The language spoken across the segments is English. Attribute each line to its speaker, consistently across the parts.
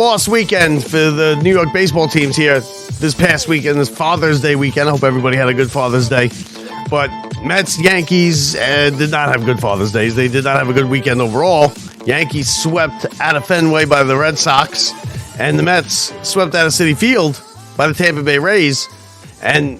Speaker 1: loss weekend for the New York baseball teams here this past weekend, this Father's Day weekend. I hope everybody had a good Father's Day. But Mets, Yankees did not have good Father's Days. They did not have a good weekend overall. Yankees swept out of Fenway by the Red Sox, and the Mets swept out of Citi Field by the Tampa Bay Rays. And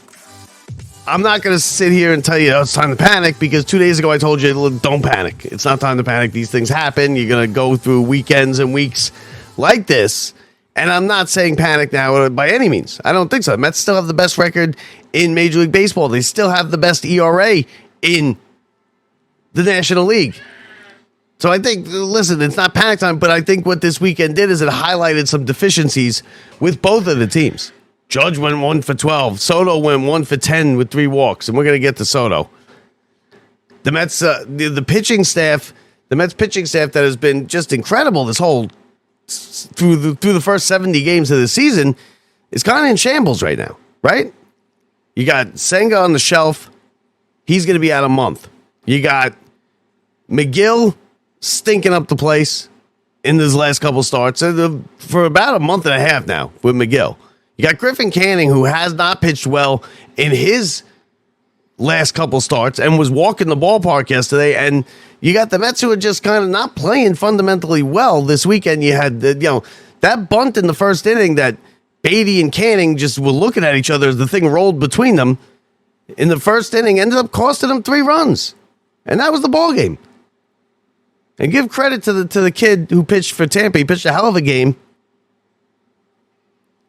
Speaker 1: I'm not going to sit here and tell you it's time to panic, because 2 days ago I told you, don't panic. It's not time to panic. These things happen. You're going to go through weekends and weeks like this. And I'm not saying panic now by any means. I don't think so. The Mets still have the best record in Major League Baseball. They still have the best ERA in the National League. So I think, listen, it's not panic time, but I think what this weekend did is it highlighted some deficiencies with both of the teams. Judge went 1 for 12. Soto went 1 for 10 with 3 walks, and we're going to get to Soto. The Mets, the pitching staff, the Mets pitching staff that has been just incredible this whole through the first 70 games of the season is kind of in shambles right now, right? You got Senga on the shelf. He's going to be out a month. You got Megill stinking up the place in his last couple starts for about a month and a half now with Megill. You got Griffin Canning, who has not pitched well in his last couple starts and was walking the ballpark yesterday. And you got the Mets, who are just kind of not playing fundamentally well this weekend. You had that bunt in the first inning that Beatty and Canning just were looking at each other as the thing rolled between them in the first inning, ended up costing them 3 runs. And that was the ball game. And give credit to the kid who pitched for Tampa. He pitched a hell of a game.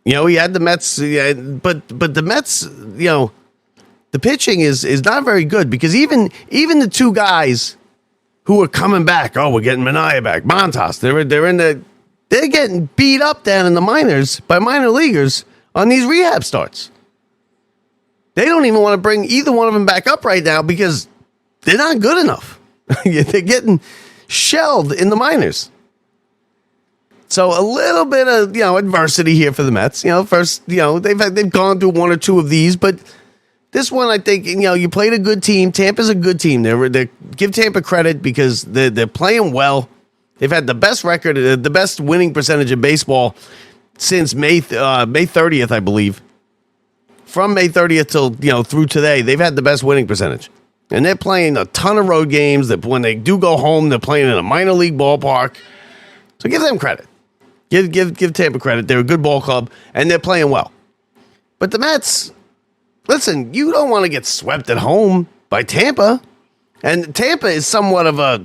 Speaker 1: He had the Mets, but the Mets, the pitching is not very good, because even the 2 guys who are coming back, we're getting Manaea back, Montas, they're getting beat up down in the minors by minor leaguers on these rehab starts. They don't even want to bring either one of them back up right now because they're not good enough. They're getting shelled in the minors. So a little bit of, adversity here for the Mets. First, they've gone through 1 or 2 of these, but this one, I think, you played a good team. Tampa's a good team. They give Tampa credit because they're playing well. They've had the best record, the best winning percentage in baseball since May 30th, I believe. From May 30th till, through today, they've had the best winning percentage. And they're playing a ton of road games. That when they do go home, they're playing in a minor league ballpark. So give them credit. Give Tampa credit. They're a good ball club, and they're playing well. But the Mets, listen, you don't want to get swept at home by Tampa. And Tampa is somewhat of a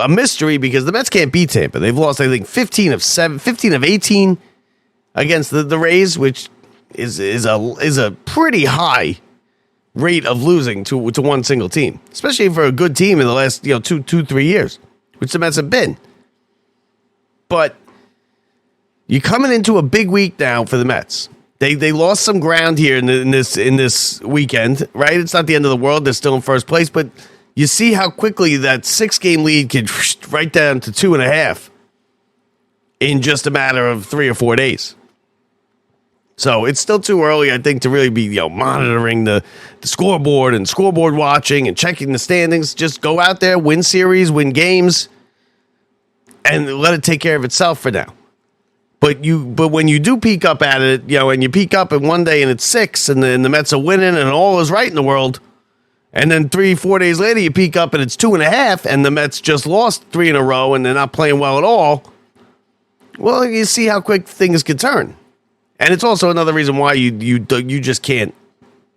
Speaker 1: mystery, because the Mets can't beat Tampa. They've lost, I think, 15 of 18 against the Rays, which is a pretty high rate of losing to one single team, especially for a good team in the last 2-3 years, which the Mets have been. But you're coming into a big week now for the Mets. They lost some ground here in this weekend, right? It's not the end of the world. They're still in first place, but you see how quickly that 6-game lead could right down to 2.5 in just a matter of 3 or 4 days. So it's still too early, I think, to really be monitoring the scoreboard and scoreboard watching and checking the standings. Just go out there, win series, win games, and let it take care of itself for now. But when you do peek up at it, and you peek up in one day and it's 6, and then the Mets are winning and all is right in the world, and then 3-4 days later you peek up and it's 2.5, and the Mets just lost 3 in a row and they're not playing well at all, well, you see how quick things can turn. And it's also another reason why you just can't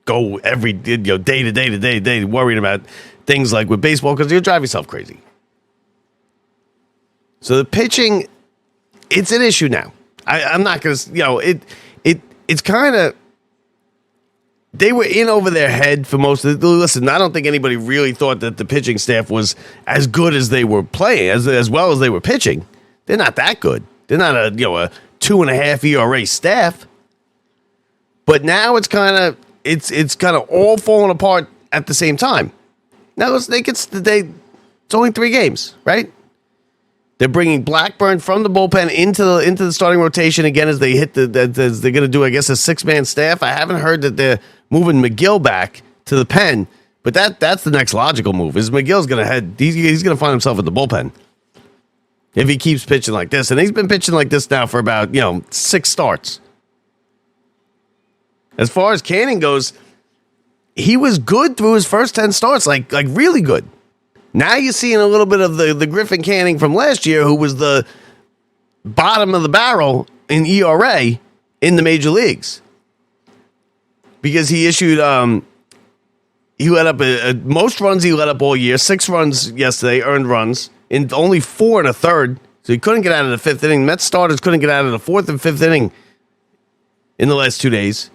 Speaker 1: go every day to day worrying about things like with baseball, because you'll drive yourself crazy. So the pitching, it's an issue now. I'm not going to, it's kind of, they were in over their head for most of the, listen, I don't think anybody really thought that the pitching staff was as good as they were playing, as well as they were pitching. They're not that good. They're not a 2.5 ERA staff. But now it's kind of all falling apart at the same time. Now it's only 3 games, right? They're bringing Blackburn from the bullpen into the starting rotation again as they hit as they're going to do, I guess, a 6-man staff. I haven't heard that they're moving Megill back to the pen, but that's the next logical move. Is Megill's going to head? He's going to find himself at the bullpen. if he keeps pitching like this. And he's been pitching like this now for about, 6 starts. As far as Canning goes, he was good through his first 10 starts, like really good. Now you're seeing a little bit of the Griffin Canning from last year, who was the bottom of the barrel in ERA in the major leagues. Because he issued, he let up most runs he let up all year, 6 runs yesterday, earned runs, in only 4 and a third. So he couldn't get out of the 5th inning. Mets starters couldn't get out of the 4th and 5th inning in the last 2 days.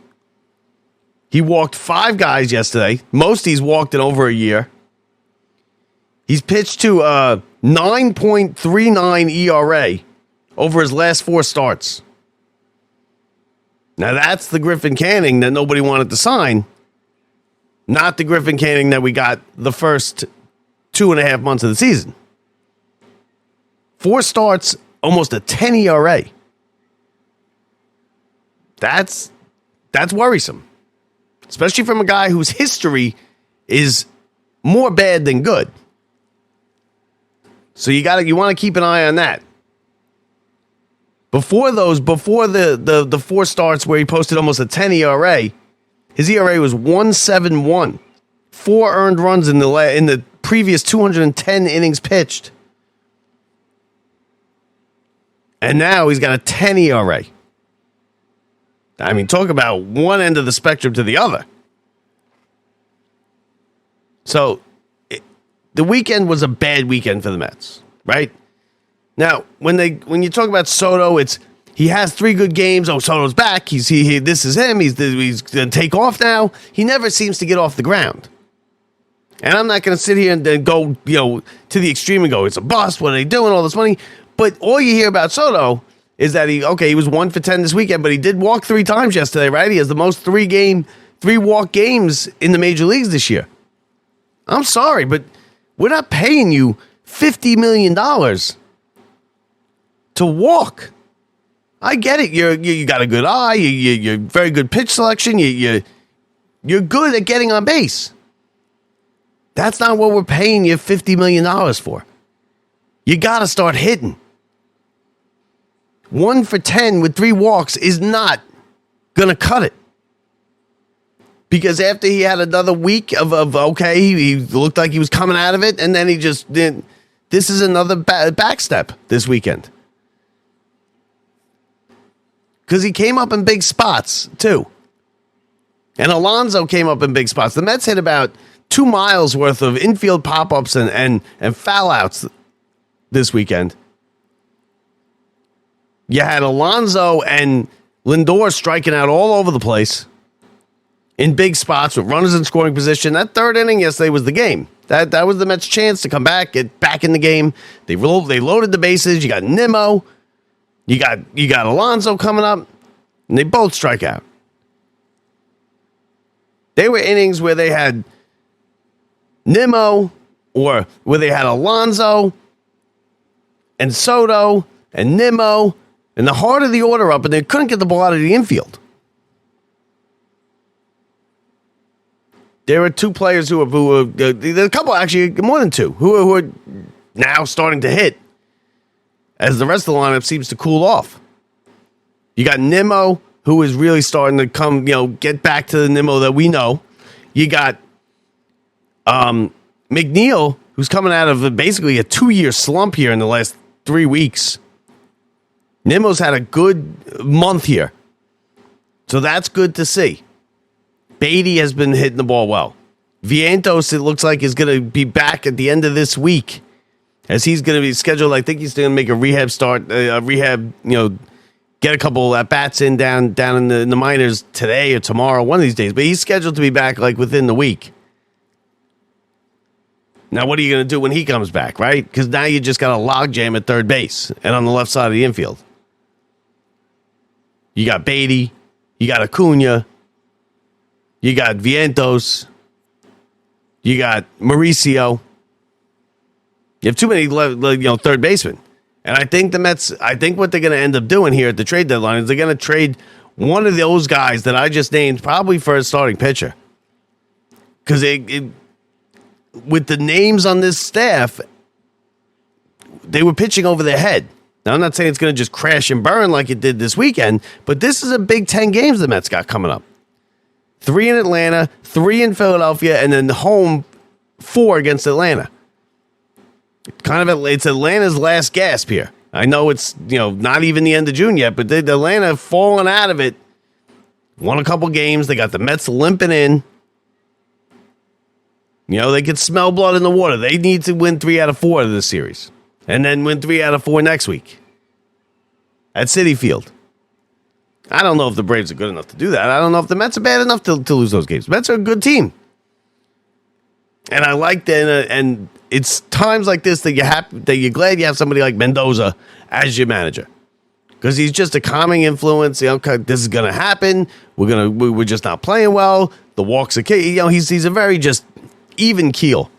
Speaker 1: He walked 5 guys yesterday. Most he's walked in over a year. He's pitched to 9.39 ERA over his last 4 starts. Now that's the Griffin Canning that nobody wanted to sign. Not the Griffin Canning that we got the first 2.5 months of the season. 4 starts, almost a 10 ERA. That's worrisome. Especially from a guy whose history is more bad than good. So you want to keep an eye on that. Before the 4 starts where he posted almost a 10 ERA, his ERA was 1.71. 4 earned runs in the previous 210 innings pitched. And now he's got a 10 ERA. I mean, talk about one end of the spectrum to the other. So, the weekend was a bad weekend for the Mets, right? Now, when you talk about Soto, he has 3 good games. Oh, Soto's back. This is him. He's going to take off now. He never seems to get off the ground. And I'm not going to sit here and then go, to the extreme and go, it's a bust. What are they doing? All this money. But all you hear about Soto is that he was 1 for 10 this weekend, but he did walk 3 times yesterday, right? He has the most 3 walk games in the major leagues this year. I'm sorry, but we're not paying you $50 million to walk. I get it. You got a good eye. You're very good pitch selection. You're good at getting on base. That's not what we're paying you $50 million for. You got to start hitting. 1 for 10 with 3 walks is not going to cut it. Because after he had another week of he looked like he was coming out of it, and then he just didn't. This is another backstep this weekend. Because he came up in big spots, too. And Alonso came up in big spots. The Mets hit about 2 miles worth of infield pop-ups and foul-outs this weekend. You had Alonso and Lindor striking out all over the place in big spots with runners in scoring position. That 3rd inning yesterday was the game. That was the Mets' chance to come back, get back in the game. They loaded the bases. You got Nimmo. You got Alonso coming up, and they both strike out. They were innings where they had Nimmo, or where they had Alonso and Soto and Nimmo and the heart of the order up, and they couldn't get the ball out of the infield. There were 2 players who were a couple, actually more than 2, who are now starting to hit as the rest of the lineup seems to cool off. You got Nimmo, who is really starting to come, get back to the Nimmo that we know. You got McNeil, who's coming out of basically a 2-year slump here in the last 3 weeks. Nimmo's had a good month here. So that's good to see. Beatty has been hitting the ball well. Vientos, it looks like, is going to be back at the end of this week, as he's going to be scheduled. I think he's going to make a rehab start, get a couple at bats in down in the minors today or tomorrow, one of these days. But he's scheduled to be back within the week. Now, what are you going to do when he comes back, right? Because now you just got a logjam at third base and on the left side of the infield. You got Beatty, you got Acuna, you got Vientos, you got Mauricio. You have too many third basemen. And I think the Mets, what they're going to end up doing here at the trade deadline is they're going to trade one of those guys that I just named probably for a starting pitcher. Because with the names on this staff, they were pitching over their head. Now, I'm not saying it's going to just crash and burn like it did this weekend, but this is a big 10 games the Mets got coming up. 3 in Atlanta, 3 in Philadelphia, and then the home 4 against Atlanta. It's Atlanta's last gasp here. I know it's not even the end of June yet, but Atlanta falling out of it. Won a couple games. They got the Mets limping in. They could smell blood in the water. They need to win 3 out of 4 of this series. And then win 3 out of 4 next week at Citi Field. I don't know if the Braves are good enough to do that. I don't know if the Mets are bad enough to lose those games. Mets are a good team. And I like that. And it's times like this that you're glad you have somebody like Mendoza as your manager. Because he's just a calming influence. Okay, this is going to happen. We're just not playing well. The walks are he's a very just even keel.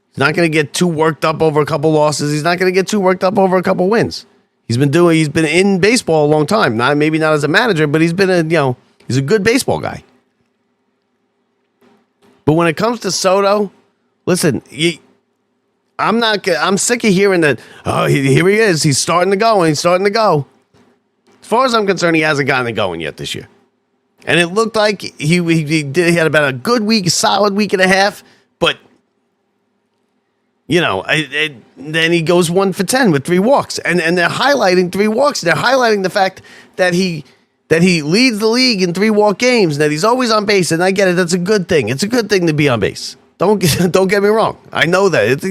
Speaker 1: He's not going to get too worked up over a couple losses. He's not going to get too worked up over a couple wins. He's been in baseball a long time. Maybe not as a manager, but he's been he's a good baseball guy. But when it comes to Soto, listen, I'm sick of hearing that. Oh, here he is. He's starting to go. As far as I'm concerned, he hasn't gotten it going yet this year. And it looked like he had about a good week, solid week and a half, but. Then he goes 1 for 10 with 3 walks, and they're highlighting 3 walks. They're highlighting the fact that he leads the league in 3-walk games, and that he's always on base. And I get it; that's a good thing. It's a good thing to be on base. Don't get me wrong. I know that it's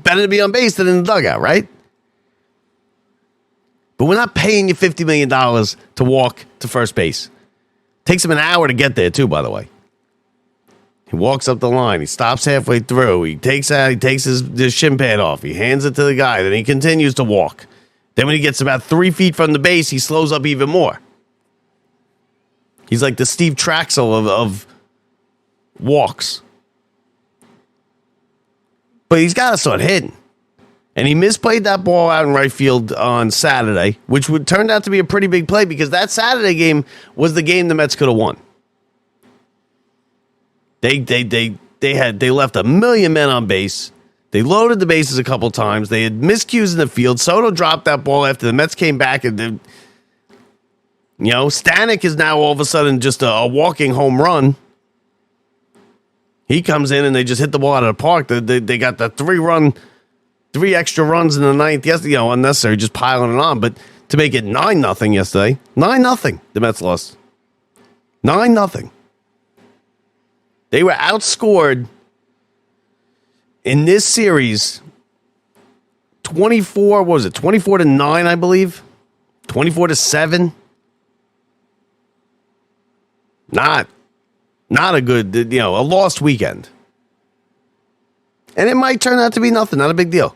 Speaker 1: better to be on base than in the dugout, right? But we're not paying you $50 million to walk to first base. Takes him an hour to get there, too. By the way. He walks up the line. He stops halfway through. He takes his shin pad off. He hands it to the guy. Then he continues to walk. Then when he gets about 3 feet from the base, he slows up even more. He's like the Steve Traxel of walks. But he's got to start hitting. And he misplayed that ball out in right field on Saturday, which would turn out to be a pretty big play because that Saturday game was the game the Mets could have won. They left 1 million men on base. They loaded the bases a couple times. They had miscues in the field. Soto dropped that ball after the Mets came back, and Stanek is now all of a sudden just a walking home run. He comes in and they just hit the ball out of the park. They got the 3 extra runs in the ninth. Yes, unnecessary, just piling it on. But to make it 9-0 yesterday, 9-0, the Mets lost 9-0. They were outscored in this series 24-9, I believe. 24-7. Not a good, a lost weekend. And it might turn out to be nothing, not a big deal.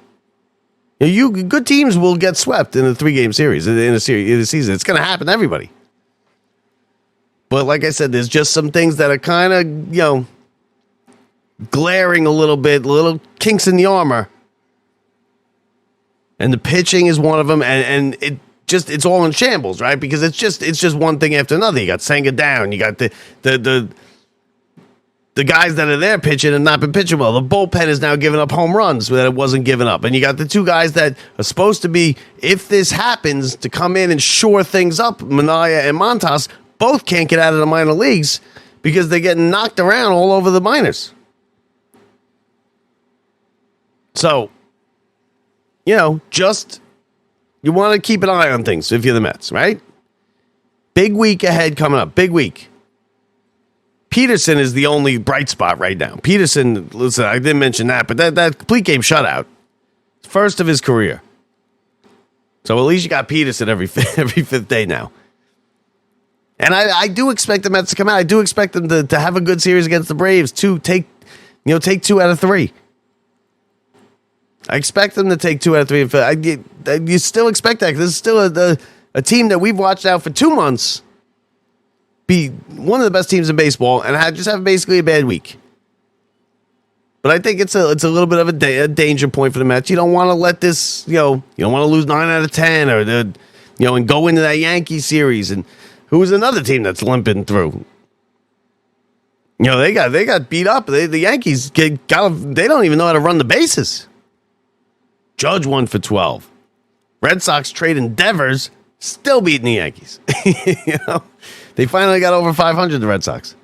Speaker 1: Good teams will get swept in a 3-game series, in a season. It's going to happen to everybody. But like I said, there's just some things that are kind of, glaring a little bit, little kinks in the armor. And the pitching is one of them, and it's all in shambles, right? Because it's just one thing after another. You got Senga down, you got the guys that are there pitching and not been pitching well. The bullpen is now giving up home runs that it wasn't giving up. And you got the 2 guys that are supposed to be, if this happens, to come in and shore things up, Minaya and Montas. Both can't get out of the minor leagues because they're getting knocked around all over the minors. So, just you want to keep an eye on things if you're the Mets, right? Big week ahead coming up. Big week. Peterson is the only bright spot right now. Peterson, listen, I didn't mention that, but that complete game shutout, first of his career. So at least you got Peterson every fifth day now. And I do expect the Mets to come out. I do expect them to have a good series against the Braves. Take 2 out of 3. I expect them to take 2 out of 3. You still expect that, because this is still a team that we've watched out for 2 months be one of the best teams in baseball and have basically a bad week. But I think it's a little bit of a danger point for the Mets. You don't want to let this, you don't want to lose 9 out of 10 and go into that Yankee series. And who's another team that's limping through? They got beat up. The Yankees they don't even know how to run the bases. Judge 1 for 12. Red Sox trading Devers, still beating the Yankees. They finally got over 500, the Red Sox.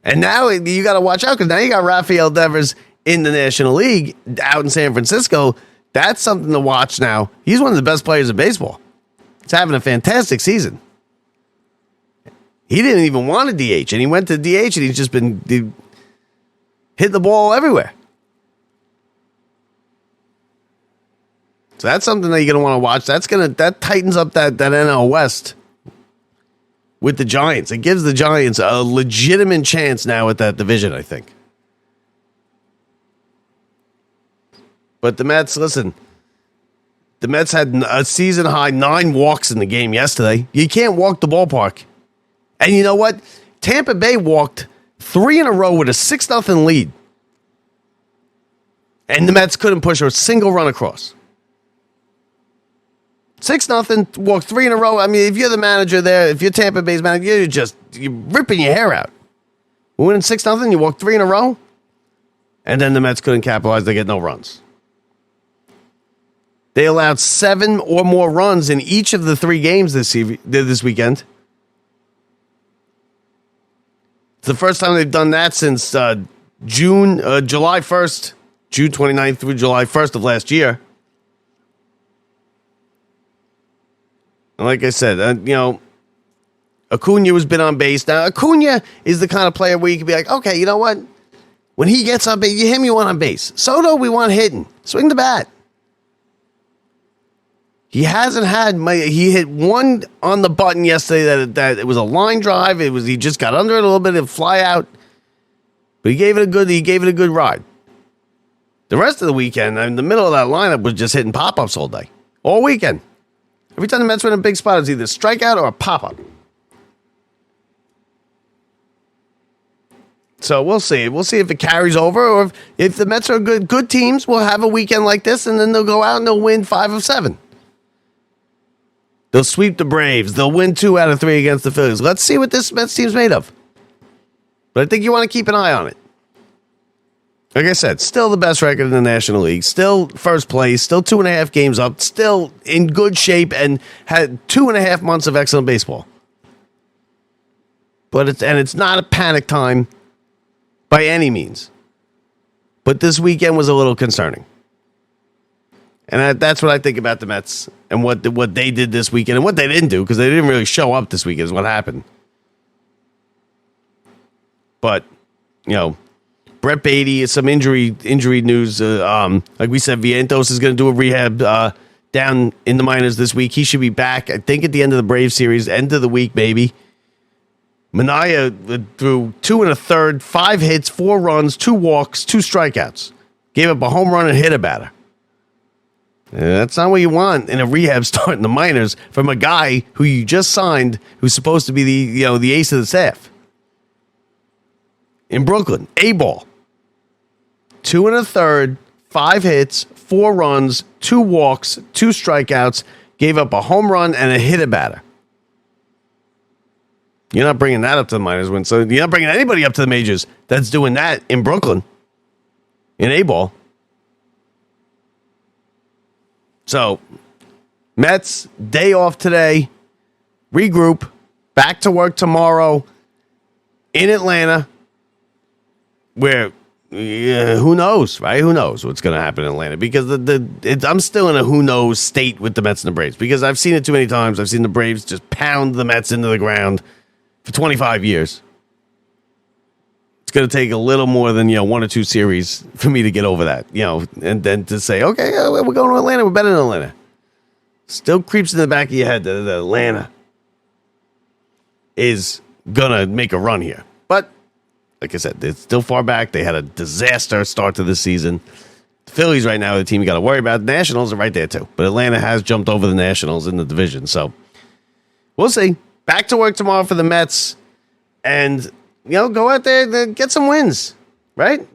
Speaker 1: And now you got to watch out because now you got Rafael Devers in the National League out in San Francisco. That's something to watch now. He's one of the best players in baseball. He's having a fantastic season. He didn't even want a DH, and he went to DH, and he's just been hit the ball everywhere. So that's something that you're going to want to watch. That tightens up that NL West with the Giants. It gives the Giants a legitimate chance now at that division, I think. But the Mets, listen, the Mets had a season-high 9 walks in the game yesterday. You can't walk the ballpark. And you know what? Tampa Bay walked 3 in a row with a 6-0 lead. And the Mets couldn't push a single run across. 6-0, walked 3 in a row. I mean, if you're the manager there, if you're Tampa Bay's manager, you're ripping your hair out. We're winning 6-0, you walk 3 in a row, and then the Mets couldn't capitalize. They get no runs. They allowed 7 or more runs in each of the 3 games this weekend. It's the first time they've done that since July 1st, June 29th through July 1st of last year. And like I said, Acuna has been on base. Now, Acuna is the kind of player where you can be like, okay, you know what? When he gets on base, you want on base. Soto, we want hitting. Swing the bat. He hasn't had, he hit one on the button yesterday that it was a line drive. He just got under it a little bit and fly out. But he gave it a good ride. The rest of the weekend, in the middle of that lineup was just hitting pop-ups all day. All weekend. Every time the Mets were in a big spot, it was either a strikeout or a pop-up. So we'll see. We'll see if it carries over, or if the Mets are good teams, we'll have a weekend like this, and then they'll go out and they'll win 5 of 7. They'll sweep the Braves. They'll win 2 out of 3 against the Phillies. Let's see what this Mets team's made of. But I think you want to keep an eye on it. Like I said, still the best record in the National League. Still first place. Still 2.5 games up. Still in good shape and had 2.5 months of excellent baseball. But it's not a panic time by any means. But this weekend was a little concerning. And that's what I think about the Mets and what they did this weekend and what they didn't do, because they didn't really show up this weekend is what happened. But, Brett Beatty, some injury news. Like we said, Vientos is going to do a rehab down in the minors this week. He should be back, I think, at the end of the Braves series, end of the week, maybe. Manaea threw 2 1/3, 5 hits, 4 runs, 2 walks, 2 strikeouts. Gave up a home run and hit a batter. That's not what you want in a rehab start in the minors from a guy who you just signed, who's supposed to be the ace of the staff. In Brooklyn, A-ball. 2 1/3, 5 hits, 4 runs, 2 walks, 2 strikeouts, gave up a home run and a hit a batter. You're not bringing that up to the minors win. So you're not bringing anybody up to the majors that's doing that in Brooklyn in A-ball. So, Mets, day off today, regroup, back to work tomorrow in Atlanta, where, who knows, right? Who knows what's going to happen in Atlanta? Because I'm still in a who knows state with the Mets and the Braves, because I've seen it too many times. I've seen the Braves just pound the Mets into the ground for 25 years. It's going to take a little more than 1 or 2 series for me to get over that, and then to say, okay, we're going to Atlanta, we're better than Atlanta. Still creeps in the back of your head that Atlanta is going to make a run here. But, like I said, it's still far back. They had a disaster start to the season. The Phillies right now are the team you got to worry about. The Nationals are right there too. But Atlanta has jumped over the Nationals in the division. So, we'll see. Back to work tomorrow for the Mets. And go out there and get some wins, right?